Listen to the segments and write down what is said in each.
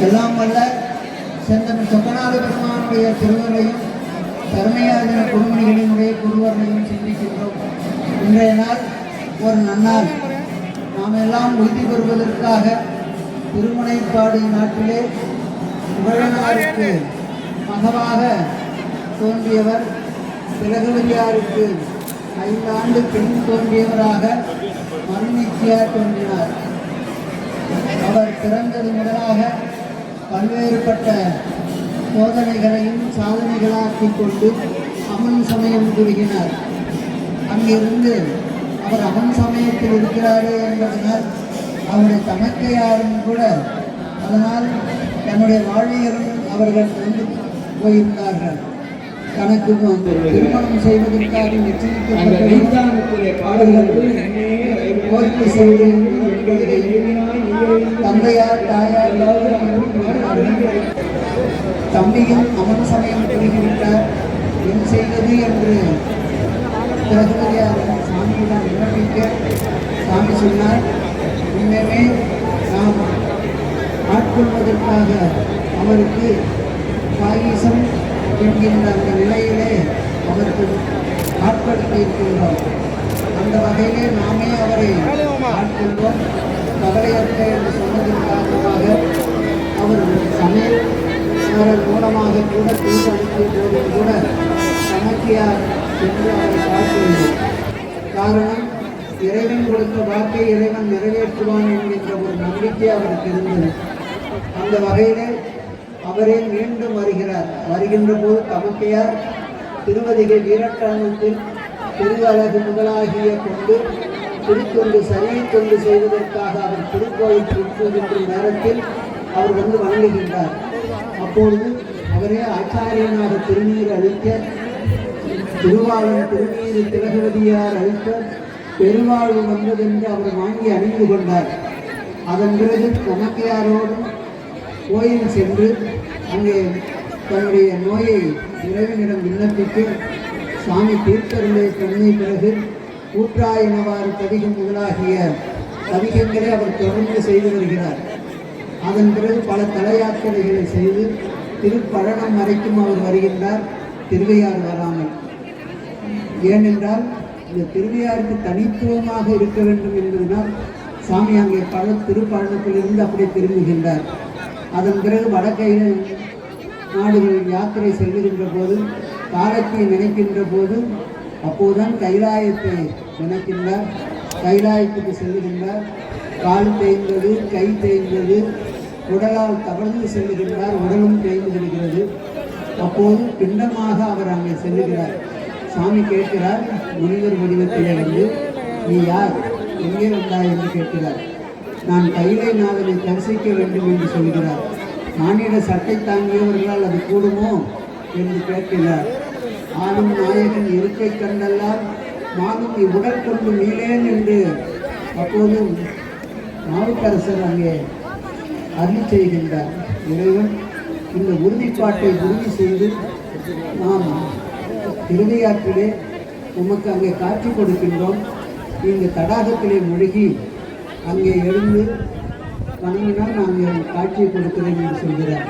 எல்லாம் வல்ல செந்தன் சொக்கநாத பெருமானுடைய திருவரையும் தர்மயாஜன குருமணிகளினுடைய குருவரையும் சிந்திக்கின்றோம். இன்றைய நாள் ஒரு நன்னாள். நாம் எல்லாம் உறுதி பெறுவதற்காக திருமுனைப்பாடி நாட்டிலே உழவனாருக்கு மகவாக தோன்றியவர், திலகவதியாருக்கு 5 ஆண்டு பெண் தோன்றியவராக மனுநீச்சியார் தோன்றினார். அவர் பிறந்தது முதலாக பல்வேறுபட்ட சோதனைகளையும் சாதனைகளாக்கிக் கொண்டு அமன் சமயம் கூறுகிறார். அங்கிருந்து அவர் அமன் சமயத்தில் இருக்கிறாரே என்பதனால் அவருடைய தமக்கையாரும் கூட அதனால் தன்னுடைய வாழ்வியலும் அவர்கள் வந்து போயிருந்தார்கள். தனக்கு திருமணம் செய்வதற்காக நிச்சயிக்கப்பட்ட கோரிக்கை செய்து தந்தையார் தாயார் தம்பியும் அமன் சமயம் கூறுகின்றார். என் செய்வது என்று திலகவதியார் சாமியிடம் விண்ணப்பிக்க சாமி சொன்னார், இனிமே நாம் ஆட்கொள்வதற்காக அவருக்கு பாயசம் என்கின்ற அந்த நிலையிலே அவருக்கு ஆட்படுத்தி இருக்கின்றோம். அந்த வகையிலே நாமே அவரை ஆட்கொள்வோம், கவலையற்ற என்று சொன்னதன் காரணமாக அவர் சமையல் மூலமாக கூட தூது அனுப்பிய போதும் கூட சமக்கியார் என்று அவரை பார்த்துள்ளோம். காரணம், இறைவன் கொடுத்த வாக்கை இறைவன் நிறைவேற்றுவான் என்கின்ற ஒரு நம்பிக்கை அவருக்கு இருந்தது. அந்த வகையிலே அவரே மீண்டும் வருகின்ற போது தமக்கையார் திருவதிகை வீரட்டானத்தில் திரு அழகு முதலாகிய கொண்டு திருத்தொண்டு சரியை தொண்டு செய்வதற்காக அவர் திருக்கோயில் திருத்துகின்ற நேரத்தில் அவர் வந்து வணங்குகின்றார். அப்பொழுது அவரே ஆச்சாரியனாக திருநீர் அளிக்க, திருவாளன் திருநீர் திலகவதியார் அளிக்க பெருவாழ்வு வந்ததென்று அவர் வாங்கி அணிந்து கொண்டார். அதன் பிறகு தமக்கையாரோடும் கோயில் சென்று அங்கே தன்னுடைய நோயை இறைவனிடம் விண்ணப்பித்து சாமி தீர்த்தருளை தன்னை பிறகு கூற்றாயினவாறு பதிகம் முதலாகிய பதிகங்களை அவர் தொடர்ந்து செய்து வருகிறார். அதன் பிறகு பல தலையாத்திரைகளை செய்து திருப்பழனம் வரைக்கும் அவர் வருகின்றார், திருவையாறு வராமல். ஏனென்றால் இந்த திருவையாருக்கு தனித்துவமாக இருக்க வேண்டும் என்பதனால் சாமி அங்கே பல திருப்பழனத்திலிருந்து அப்படியே திரும்புகின்றார். அதன் பிறகு வடக்கையில் நாடுகளில் யாத்திரை செல்லுகின்ற போது, காலத்தை நினைக்கின்ற போது, அப்போதுதான் கைலாயத்தை நினைக்கின்றார். கைலாயத்துக்கு செல்லுகின்றார். கால் தேய்ந்தது, கை தேய்ந்தது, உடலால் தவழ்ந்து செல்லுகின்றார். உடலும் தேய்ந்து விடுகிறது. அப்போது பிண்டமாக அவர் அங்கே செல்லுகிறார். சாமி கேட்கிறார், முனிவர் வடிவத்திலே வந்து, நீ யார், எங்கே வந்தாய் என்று கேட்கிறார். நான் கைலை நாதனை தரிசிக்க வேண்டும் என்று சொல்கிறார். மானிட சட்டை தாங்கியவர்களால் அது கூடுமோ என்று கேட்கிறார். ஆளும் நாயகன் இருக்கை கண்டெல்லாம் நானும் இவ்வுடல் கொண்டு மீளேன் என்று அப்போது நாவுக்கரசர் அங்கே அருள் செய்கின்றார். இறைவன் இந்த உறுதிப்பாட்டை உறுதி செய்து நாம் திருவையாற்றிலே உமக்கு அங்கே காட்சி கொடுக்கின்றோம். இந்த தடாகத்திலே மூழ்கி அங்கே எழுந்து வணங்கினால் நாங்கள் காட்சியை கொடுக்கிறேன் என்று சொல்கிறார்.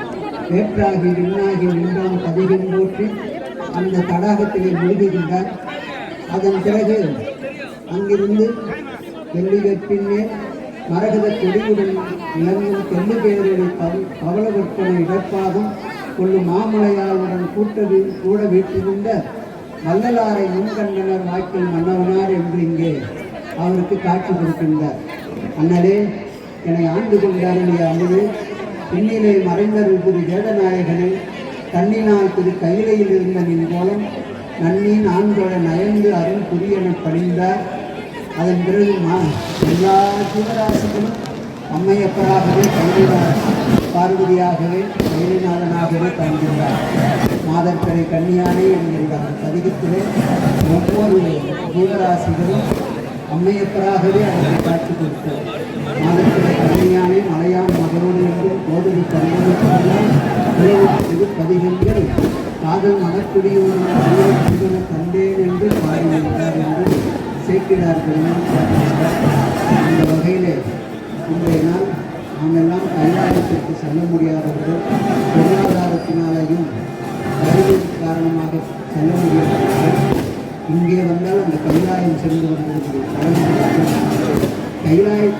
வேற்றாகி விண்ணாகி நின்றான் பதிகம் போற்றி அந்த தடாகத்திலே மூழ்குகின்றார். அதன் பிறகு அங்கிருந்து வெள்ளி வெற்பின்னே மரகத கொடியுடன் இளங்கும் தெல்லு பேரொழி பவள விற்பனை இடப்பாகும் கொள்ளும் மாமலையாளுடன் கூட வீட்டிருந்த வள்ளலாரை முன்கண்டனர் வாக்கில் மன்னவனார் என்று இங்கே அவருக்கு காட்சி கொடுக்கின்றார். அண்ணலே, என்னை ஆண்டு கொண்டாருடைய அமுது பின்னிலே மறைந்தருள் திரு வேதநாயகனை தண்ணினால் திரு கையிலையில் இருந்த நின் கோலம் நன்னின் ஆண்கொள நயந்து அருள் புரியென பணிந்தார். அதன் பிறகு எல்லா சிவராசிகளும் அம்மையப்பராகவே தங்குகிறார், பார்வதியாகவே கைலிநாதனாகவே தங்குகிறார். மாதற்கரை கன்னியானே என்கின்றார் பதிகத்திலே ஒவ்வொரு ஜீவராசிகளும் அம்மையப்பராகவே அவரை காட்சி கொடுத்தார். மாதற்கரை கன்னியானே மலையான் மகளோடு என்றும் கோதரி கண்களுக்கான இது பதிகங்கள் காதல் மனக்குடியோடு தந்தேன் என்று பாடியிருந்தார் என்று சேர்க்கிறார்கள். அந்த வகையிலே இன்றைய நாள் நாம் எல்லாம் கைலாயத்திற்கு செல்ல முடியாதவர்கள், பொருளாதாரத்தினாலையும் வறுமை காரணமாக செல்ல முடியாதவர்கள் இங்கே வந்தால் அந்த கைலாயம் சென்று வருவதற்கு கைலாய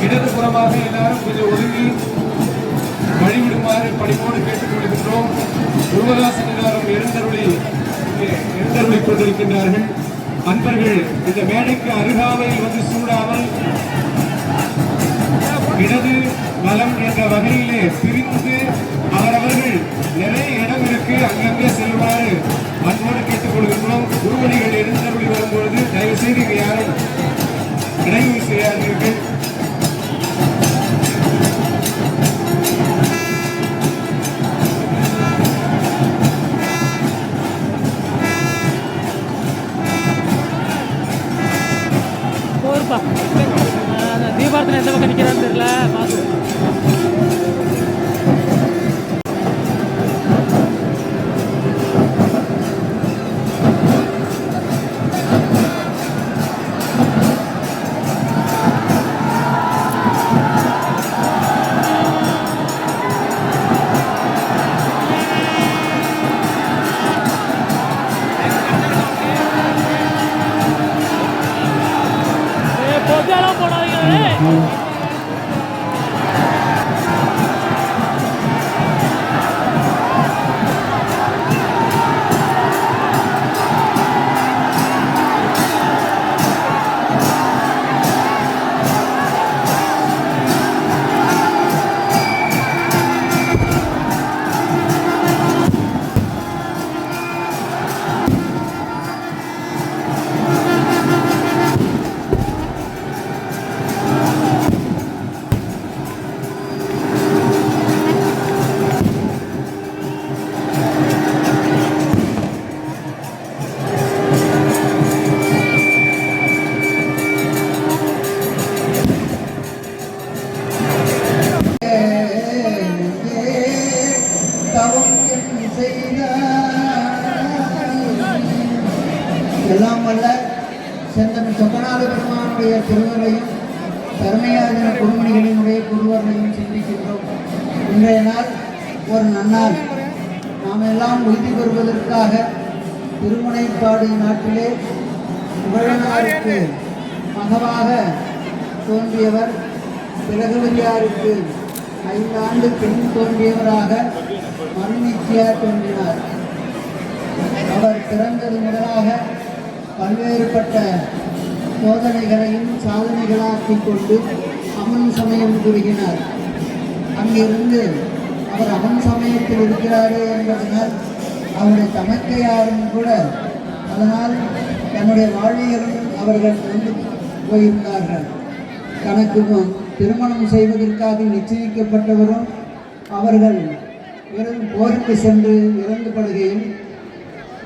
இடதுபுறமாக எல்லாரும் கொஞ்சம் ஒதுங்கி வழிவிடுமாறு பணிவோடு கேட்டுக்கொள்கின்றோம். முருகதாசன் எல்லாரும் எழுந்தருளி கொண்டிருக்கின்றார்கள். அன்பர்கள் இந்த மேடைக்கு அருகாமையில் வந்து சூடாமல் இடது வலம் என்ற வகையிலே பிரிந்து அவரவர்கள் நிறைய இடம் இருக்கு அங்கங்கே செல்லுமாறு அன்போடு கேட்டுக்கொள்கின்றோம். குருவனை அண்ணன் எந்த பக்கம் நிற்கிறான்னு தெரியல பார்த்து. பொத்தியாலாம் போடாதீங்க. எல்லாம் வல்ல செந்தன் சொக்கநாத பெருமானுடைய திருவரையும் தர்மயாஜன குருமணிகளினுடைய குருவரையும் சிந்திக்கின்றோம். இன்றைய நாள் ஒரு நன்னாள். நாம் எல்லாம் உறுதி பெறுவதற்காக திருமுனைப்பாடு நாட்டிலே உழவனாருக்கு மகவாக தோன்றியவர் திலகவதியாருக்கு 5 ஆண்டு பின் தோன்றியவராக மருநிச்சியார் தோன்றினார். அவர் பிறந்தது முதலாக பல்வேறுபட்ட சோதனைகளையும் சாதனைகளாக்கிக் கொண்டு அமன் சமயம் கூறுகினார். அங்கிருந்து அவர் அமன் சமயத்தில் இருக்கிறாரே என்பதனால் அவருடைய தமக்கையாரும் கூட அதனால் தன்னுடைய வாழ்வியலும் அவர்கள் கொண்டு போயிருந்தார்கள். தனக்கு திருமணம் செய்வதற்காக நிச்சயிக்கப்பட்டவரும் அவர்கள் போருக்கு சென்று இறந்து படுகையில்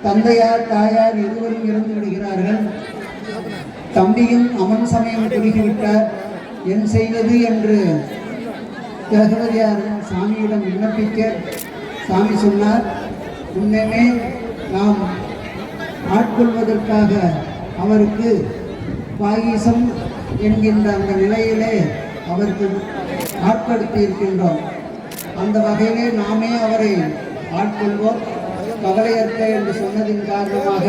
தந்தையார் தாயார் இருவரும் இறந்து விடுகிறார்கள். தம்பியும் அமன் சமயம் குறுகிவிட்டார். என் செய்வது என்று திலகவதியார் சாமியிடம் விண்ணப்பிக்க சாமி சொன்னார், முன்னமே நாம் ஆட்கொள்வதற்காக அவருக்கு பாகீசம் என்கின்ற அந்த நிலையிலே அவருக்கு ஆட்படுத்தி இருக்கின்றோம். அந்த வகையிலே நாமே அவரை ஆட்கொள்வோம், கவலையற்ற என்று சொன்னதின் காரணமாக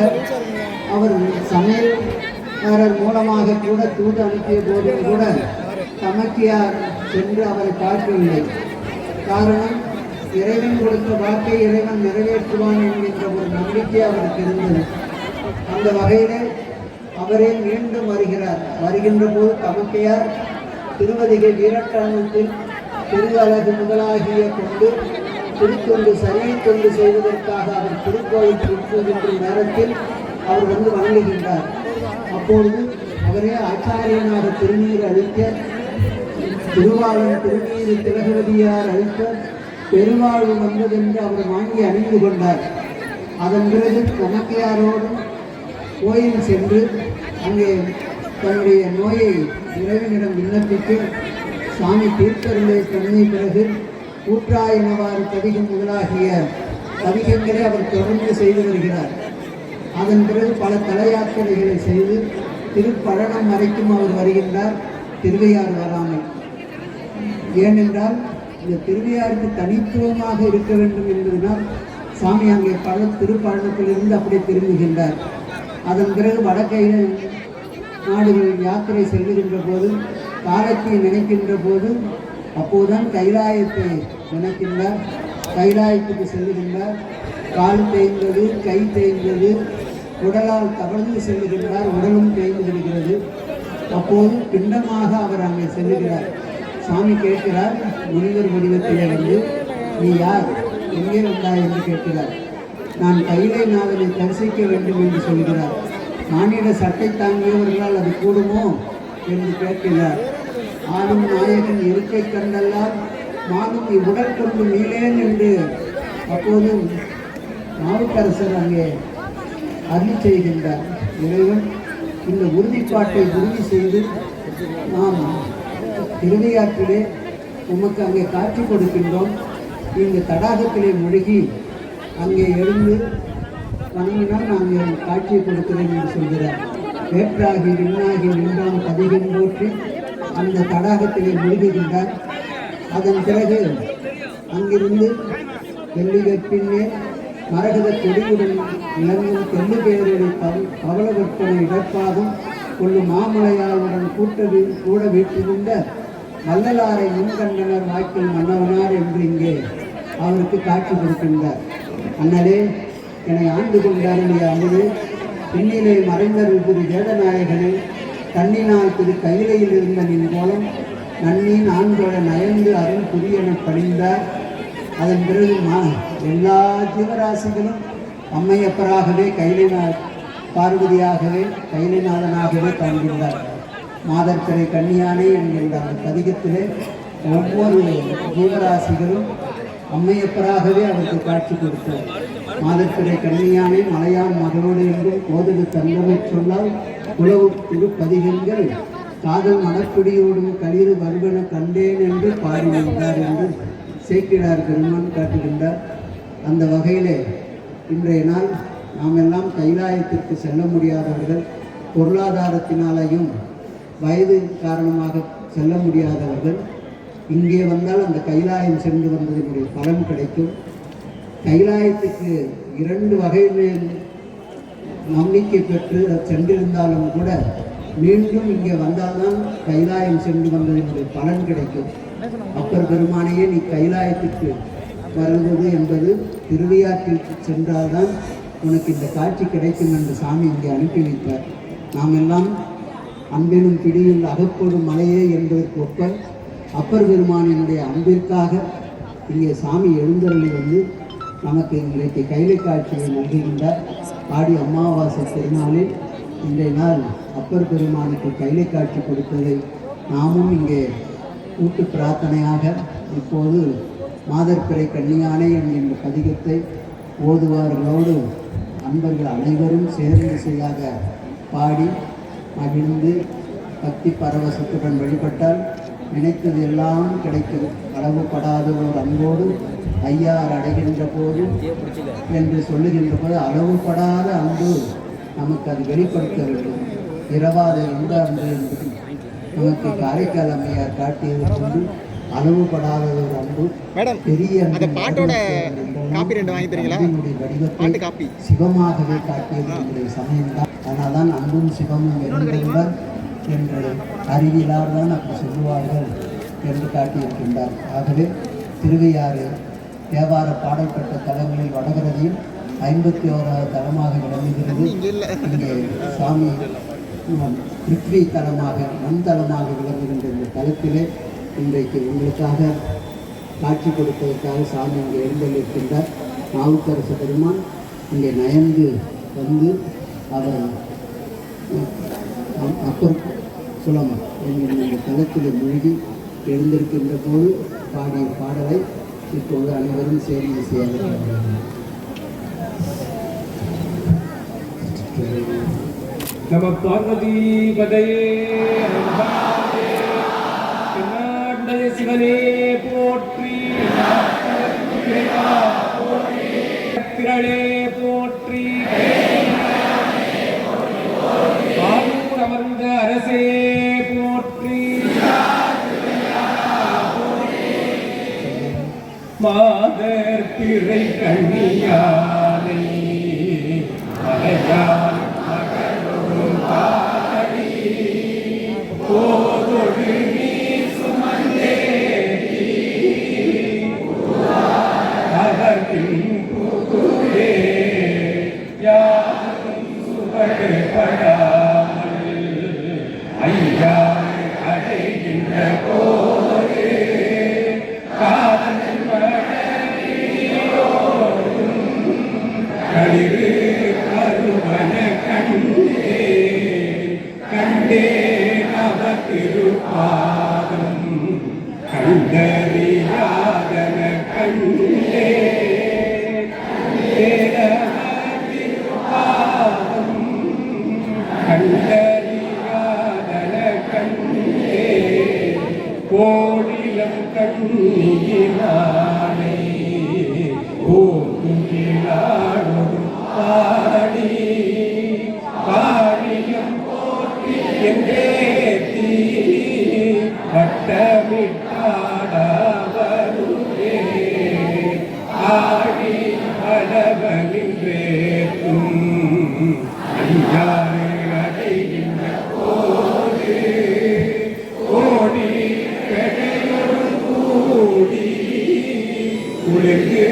அவர் சமையல்காரர் மூலமாக கூட தூது அனுப்பிய போதும் கூட தமக்கியார் சென்று அவரை பார்க்கவில்லை. காரணம், இறைவன் கொடுத்த வாக்கை இறைவன் நிறைவேற்றுவான் என்கின்ற ஒரு நம்பிக்கை அவருக்கு இருந்தது. அந்த வகையிலே அவரே மீண்டும் வருகின்ற போது தமக்கையார் திருவதிகை வீரட்டானத்தில் திருவலகு முதலாகிய கொண்டு திருத்தொண்டு சரியை தொண்டு செய்வதற்காக அவர் திருக்கோயில் திருத்துகின்ற நேரத்தில் அவர் வந்து வணங்குகின்றார். அப்பொழுது அவரே ஆச்சாரியனாக திருநீர் அளிக்க, திருவாளன் திருநீர் திலகவதியார் அளிக்க பெருவாழ்வு வந்ததென்று அவர் வாங்கி அணிந்து கொண்டார். அதன் பிறகு தமக்கையாரோடும் கோயில் சென்று அங்கே தன்னுடைய நோயை இறைவனிடம் விண்ணப்பித்து சாமி தீர்த்தருளை சொன்ன பிறகு கூற்றாயினவாறு பதிகம் முதலாகிய பதிகங்களை அவர் தொடர்ந்து செய்து வருகிறார். அதன் பிறகு பல தலையாத்திரைகளை செய்து திருப்பழனம் வரைக்கும் அவர் வருகின்றார், திருவையாறு வராமல். ஏனென்றால் இந்த திருவையாருக்கு தனித்துவமாக இருக்க வேண்டும் என்பதனால் சாமி அங்கே பல திருப்பழனத்திலிருந்து அப்படி திரும்புகின்றார். அதன் பிறகு வடக்கையில நாடுகளில் யாத்திரை செல்லுகின்ற போது, காலத்தை நினைக்கின்ற போது, அப்போதுதான் கைலாயத்தை நினைக்கின்றார். கைலாயத்துக்கு செல்லுகின்றார். கால் தேய்ந்தது, கை தேய்ந்தது, உடலால் தவழ்ந்து செல்லுகின்றார். உடலும் தேய்ந்து விடுகிறது. அப்போது பிண்டமாக அவர் அங்கே செல்லுகிறார். சாமி கேட்கிறார், முனிவர் வடிவத்திலே வந்து, நீ யார், எங்கே வந்தாய் என்று கேட்கிறார். நான் கைலை நாதனை தரிசிக்க வேண்டும் என்று சொல்கிறார். மானிட சட்டை தாங்கியவர்களால் அது கூடுமோ என்று கேட்கிறார். ஆளும் நாயகன் இருக்கை கண்டெல்லாம் நானும் இவ்வுடல் கொண்டு மீளேன் என்று அப்போது நாவுக்கரசர் அங்கே அருளி செய்கின்றார். இறைவன் இந்த உறுதிப்பாட்டை உறுதி செய்து நாம் திருவையாற்றிலே உமக்கு அங்கே காட்சி கொடுக்கின்றோம். இந்த தடாகத்திலே மூழ்கி அங்கே எழுந்து வணங்கினால் நாங்கள் காட்சியை கொடுக்கிறேன் என்று சொல்கிறார். வேற்றாகி விண்ணாகி நின்றான் பதிகம் போற்றி அந்த தடாகத்திலே மூழ்குகின்றார். அதன் பிறகு அங்கிருந்து வெள்ளிகை பின்னே மரகத கொடியுடன் இளங்கும் தெல்லு பேரொழி பவளவற்பனை இடப்பாகும் கொள்ளும் மாமலையாளுடன் கூட வீட்டிருந்த வள்ளலாரை முன்கண்டனர் வாய்ப்பில் மன்னவனார் என்று இங்கே அவருக்கு காட்சி கொடுக்கின்றார். அண்ணலே என்னை ஆண்டு கொண்டாருடைய அமுது பின்னிலே மறைந்தருள் திரு வேதநாயகனே தன்னினால் திரு கையிலையில் இருந்த நின் கோலம் நன்னின் ஆண்கொள நயந்து அருள் புரியென பணிந்தார். அதன் பிறகு எல்லா ஜீவராசிகளும் அம்மையப்பராகவே பார்வதியாகவே கைலைநாதனாகவே காண்கின்றார். மாதர்கரை கன்னியானே என்கின்ற அந்த பதிகத்திலே ஒவ்வொரு ஜீவராசிகளும் அம்மையப்பராகவே அவருக்கு காட்சி கொடுத்தார். மாதர்கரை கன்னியானே மலையான் மகளோடு என்றும் கோதடு தங்கமை சொன்னால் உழவு திருப்பதிகங்கள் காதல் மனக்குடியோடும் களிறு வருவன கண்டேன் என்று பாடினார் என்று சேக்கிழார் பெருமான் காட்டுகின்றார். அந்த வகையிலே இன்றைய நாள் நாம் எல்லாம் கைலாயத்திற்கு செல்ல முடியாதவர்கள், பொருளாதாரத்தினாலையும் வயது காரணமாக செல்ல முடியாதவர்கள் இங்கே வந்தால் அந்த கைலாயம் சென்று வந்ததனுடைய பலன் கிடைக்கும். கைலாயத்துக்கு 2 வகையிலே நம்பிக்கை பெற்று சென்றிருந்தாலும் கூட மீண்டும் இங்கே வந்தால்தான் கைலாயம் சென்று வந்ததனுடைய பலன் கிடைக்கும். அப்பர் பெருமானையே நீ கைலாயத்திற்கு வருவது என்பது திருவையாற்றில் சென்றால்தான் உனக்கு இந்த காட்சி கிடைக்கும் என்று சாமி இங்கே அனுப்பி வைத்தார். நாம் எல்லாம் அன்பினும் பிடியில் அகப்படும் மலையே என்பதற்கு ஒப்ப அப்பர் பெருமானினுடைய அன்பிற்காக இங்கே சாமி எழுந்தருளி வந்து நமக்கு இன்றைக்கு கைலை காட்சியை நல்கின்றார். ஆடி அமாவாசை திருநாளில் இன்றைய நாள் அப்பர் பெருமானுக்கு கைலை காட்சி கொடுத்ததை நாமும் இங்கே கூட்டு பிரார்த்தனையாக இப்போது மாதர்பிறை கன்னியானே என்கின்ற பதிகத்தை ஓதுவார்களோடு அன்பர்கள் அனைவரும் சேர்ந்து செய்யாக பாடி மகிழ்ந்து பக்தி பரவசத்துடன் வழிபட்டால் நினைத்தது எல்லாம் கிடைக்கும். அளவுபடாத ஒரு அன்போடு ஐயார் அடைகின்ற போது என்று சொல்லுகின்ற போது அளவுபடாத அன்பு நமக்கு அது வெளிப்படுத்த வேண்டும். இரவாத எந்த அன்பு என்பது நமக்கு காரைக்கால் அம்மையார் காட்டியது கொண்டு அளவுபடாத ஒரு அன்பு பெரிய வடிவத்தை சிவமாகவே காட்டியது என்னுடைய சமயம்தான். அதனால்தான் அன்பும் சிவமும் இருந்தவர் என்று அறிவிலார் தான் அப்படி சொல்லுவார்கள் என்று காட்டியிருக்கின்றார். ஆகவே திருவையாறு தேவார பாடல்பட்ட தலங்களில் வடகரதியில் 51வது தலமாக விளங்குகிறது. இங்கே சாமி பிருத்வி தலமாக மண் தலமாக விளங்குகின்ற இந்த தலத்திலே இன்றைக்கு உங்களுக்காக காட்சி கொடுப்பதற்காக சாமி இங்கே எழுந்தள்ளிருக்கின்றார். நாவுக்கரசு பெருமான் இங்கே நயந்து வந்து அவர் அப்பர் குளம் என்கிற இந்த தலத்தில் மூழ்கி எழுந்திருக்கின்ற போது பாடிய பாடலை இப்போது அனைவரும் சேர்ந்து செய்ய நம பார்வதி பதையே கர்நாடக சிவனே போற்றி திரளே போற்றி ஆரூர் அமர்ந்த அரசே போற்றி மாதர் பிறை கண்ணியானை மலையான் ஓடி பெடையோடு கூடி உலகு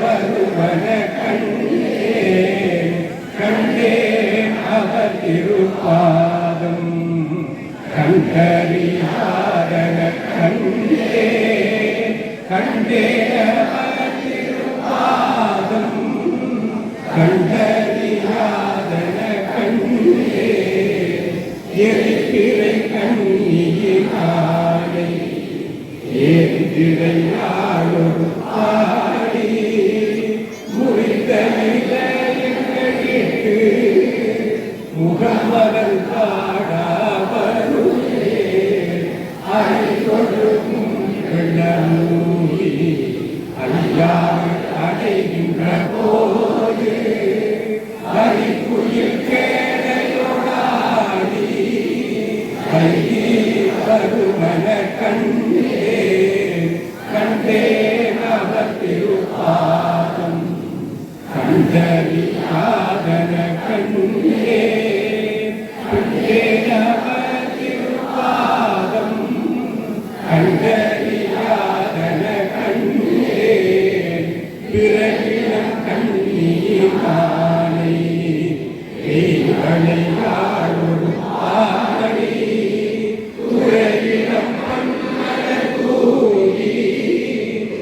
வருவன கண்டேன் கண்டேன் அவர் திருப்பாதம் கண்டறியாதன கண்டேன் கண்டேன் அவர் திருப்பாதம் கண்டறியாதன கண்டேன் எரிப்பிறை கண்ணியினாலே ஏந்திரையாளொரு பாடி முறிந்த இதயங்களிட்டு முகமலர் பாடாவருளே அறிவொழுகும் வெள்ளமூடி ஐயாவை அடைகின்ற போது அறிக்குயில் கேடையோடாடி வைகி வருவன கண்டேன் கண்டேன் அவர் திருப்பாதம் கண்டறியாதன கண்டேன் கண்டேன் அவர் திருப்பாதம் கண்டறியாதன கண்டேன் பிறகிடம் கண்ணியினாலே வேலையாளொரு பாடி துறையிடம் பன்மலர் கூடி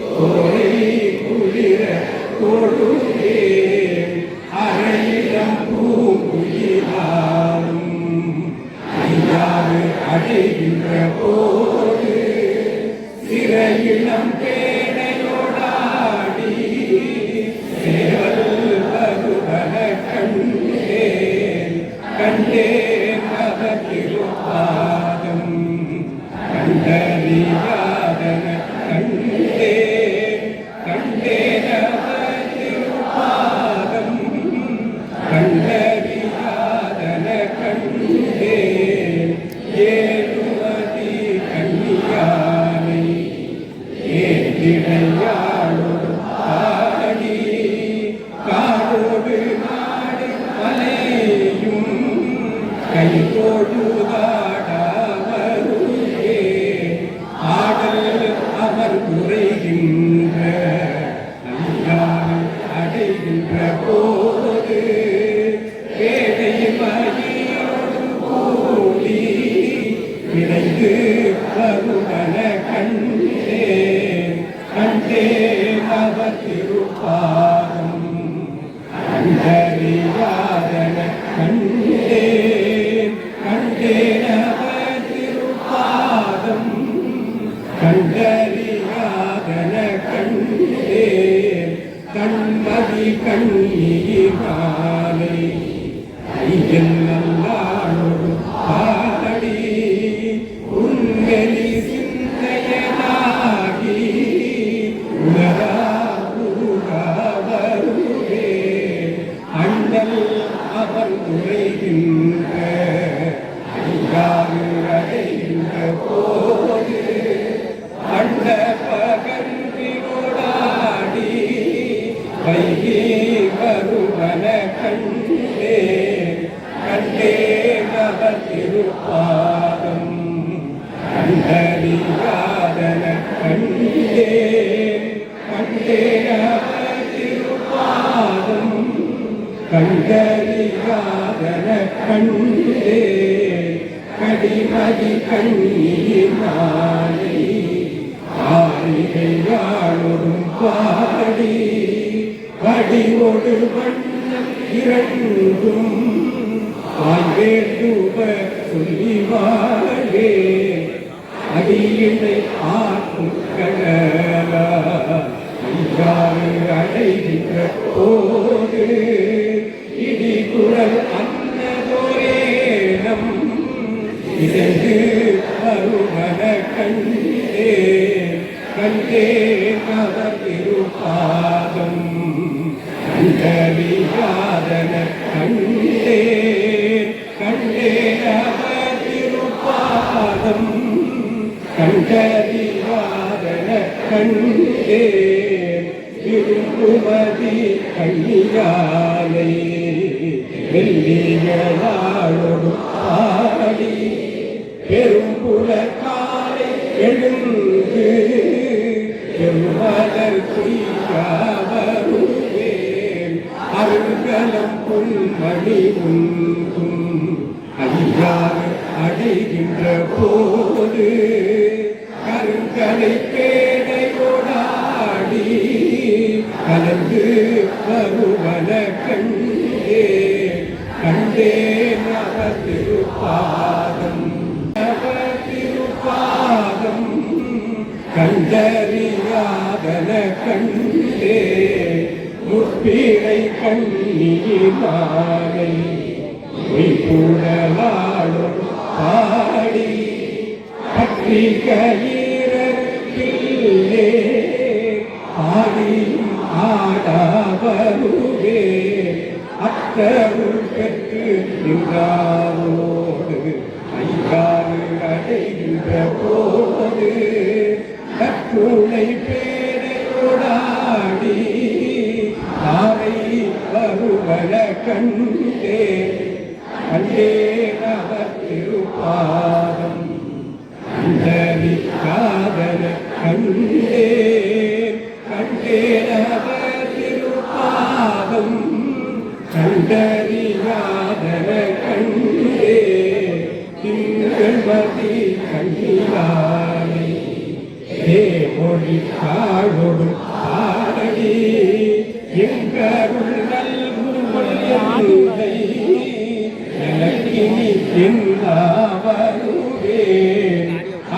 கோரை குளிர கொடுத்தே அறையிடம் பூங்குயிலாரும் ஐயாறு அடைகின்ற போது சிறையிடம் பேடையோடாடி சேவல் வருவன கண்டேன் கண்டேன் அவர் திருப்பாதம் கண்டறியாதன கண்டேன் கண்டேன் அவர் திருப்பாதம் கண்டறியாதன கண்டேன் ஏழுமதி கண்ணியானை ஏந்திடையாளொரு பாடி காடோடு நாடு மலையும் கை தோடுதாடவருகே ஆடல் அவர் குறைகின்ற நல்லாரை அடைகின்ற போது வேலை மகிழோடு கூடி விளைந்து வருவன கண்டேன் கண்டேன் அவர் திருப்பாதம் கண்டறியாதன கண்டேன் கண்டேன் அவர் திருப்பாதம் கண்டறியாதன கண்டேன் கண்மதி கண்ணியினாலே ஐயன் நல்லாளொரு பாடி உண்மையை சிந்தையனாகி உலரா உருகாவருகே அண்ணல் அவர் உரைகின்ற ஐயாறு அடைகின்ற போது அண்ட பகன்றினோடாடி வைகி வருவன கண்டேன் கண்டேன் அவர் திருப்பாதம் கண்டறியாதன கண்டேன் கண்டேன் அவர் திருப்பாதம் கண்டறியாதன கண்டேன் கடிமதி கண்ணியினாலே ஆரிகையாளொரும் பாடி வடிவொடு வண்ணம் இரண்டும் வாழ்வேண்டுவ சொல்லி வாழே அடியினை ஆற்றும் கடலா ஐயாறு அடைகின்ற போது இடி குரல் அன்னதோரேனம் இதற்கு வருவன கண்டேன் கண்டேன் அவர் திருப்பாதம் கண்டறியாதன கண்டேன் கண்டேன் அவர் திருப்பாதம் கண்டறியாதன கண்டேன் விரும்புமதி கண்ணியாலை வெள்ளியலாளொடு பாடி பெரும்புலக்காலை எழுந்து பெருமலர் கொய்யாவருவேன் அருங்கலம் பொன்மணி உண்டும் ஐயாறு அடைகின்ற போது கருங்கலை பேடையோடாடி கலந்து வருவன கண்டே கண்டேன் அவர் திருப்பாதம் கண்டறியாதன கண்டே முற்பீரை கண்ணீரானை பொய்புடலாடும் பாடி பற்றி கயிறே ஆடியும் ஆடாவருவே அத்தருள் பெற்று நின்றாரோடு ஐயாறு அடைகின்ற போது கற்றுணை பேரையோடாடி தாரை வருவன கண்டே கண்டே அவர் திருப்பாதம் கண்டறியாதன கண்டே கண்டேன் அவர் திருப்பாதம் கண்டறியாதன கண்டே திங்கள்மதி கண்ணியானை மொழி காழொடு பாடி எங்கருள் நல்குதை எனக்கினி எல்லாவருவே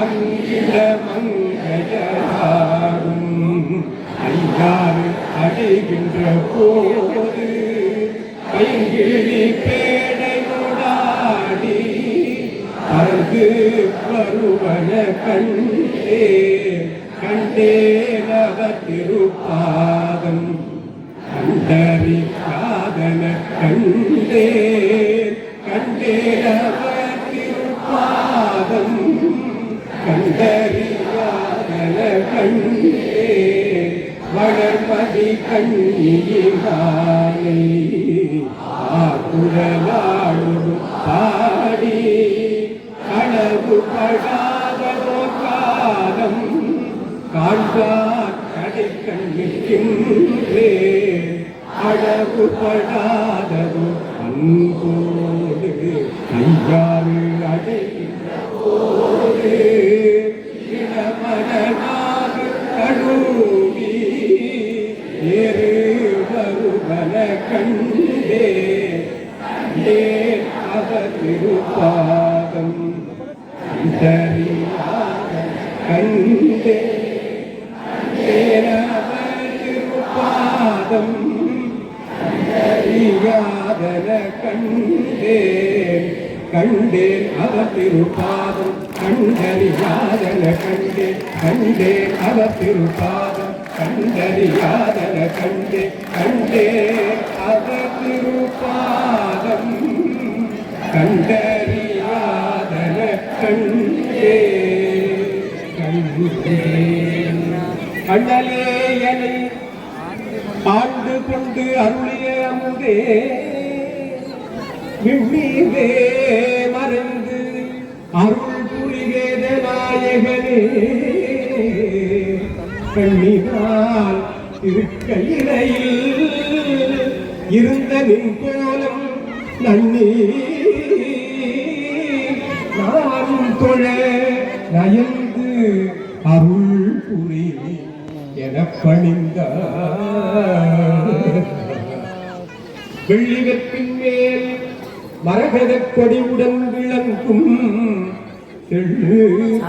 அங்கிட மங்கையாடும் ஐயாறு அடைகின்ற போது கைங்கிழி பேடையோடாடி அங்கு வருவன கண்டே கண்டேன் அவர் திருப்பாதம் கண்டறியாதன கண்டே கண்டேன் அவர் திருப்பாதம் கண்டறியாதன கண்டே வளர்மதி கண்ணியினானை ஆகுழலாடும் பாடி களவு படாததோ காலம் காண்பார் கடை கண்ணிக்கின்றே அளவு படாததோ அன்போடு ஐயாறு அடைகின்ற போது இளமனாக கழுவி ஏறு வருவன கண்டே அவர் திருப்பாதம் கண்டே அவர் திருப்பாதம் அறியாதன கண்டேன் கண்டேன் அவர் திருப்பாதம் கண்டறியாதன கண்டேன் கண்டேன் அவர் திருப்பாதம் கண்டறியாதன கண்டே கண்டேன் அவர் திருப்பாதம் கண்டறியாதன கண்டே கண்டலேயனை ஆண்டு கொண்டு அருளிய அமுதே விண்ணீரே மறைந்து அருள் புரிவேத நாயகனே கண்ணினால் இருக்கையிலையில் இருந்த நின் கோலம் நன்னி நான் தொழ நயந்து அருள் புரி என பணிந்த வெள்ளிவற்றின் மேல் மரகதக் கொடியுடன் விளங்கும் தெள்ளு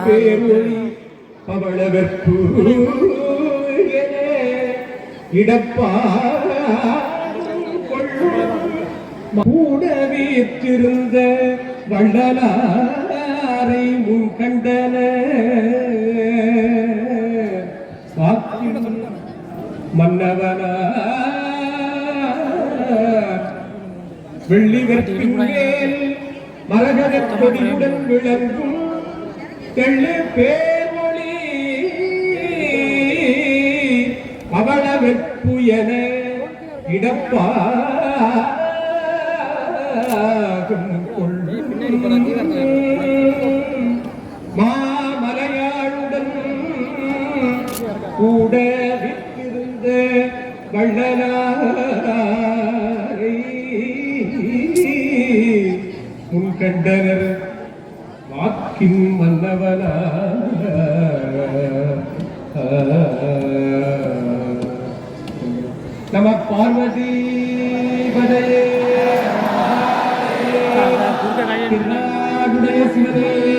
பேரொளி பவளவற்பு இடப்பா கூட வீற்றிருந்த வள்ளலாரை முன் கண்டன மன்னவனா வெள்ளிவற்றின் மேல் மரகதக் கொடியுடன் விளங்கும் தெள்ளு பேரொளி பவளவற்பு என இடப்பாகும் கண்டனர் வாக்கின் மன்னவனா நம பார்வதி பதையே குறுக்க கையை திருநாடுடைய சிவனே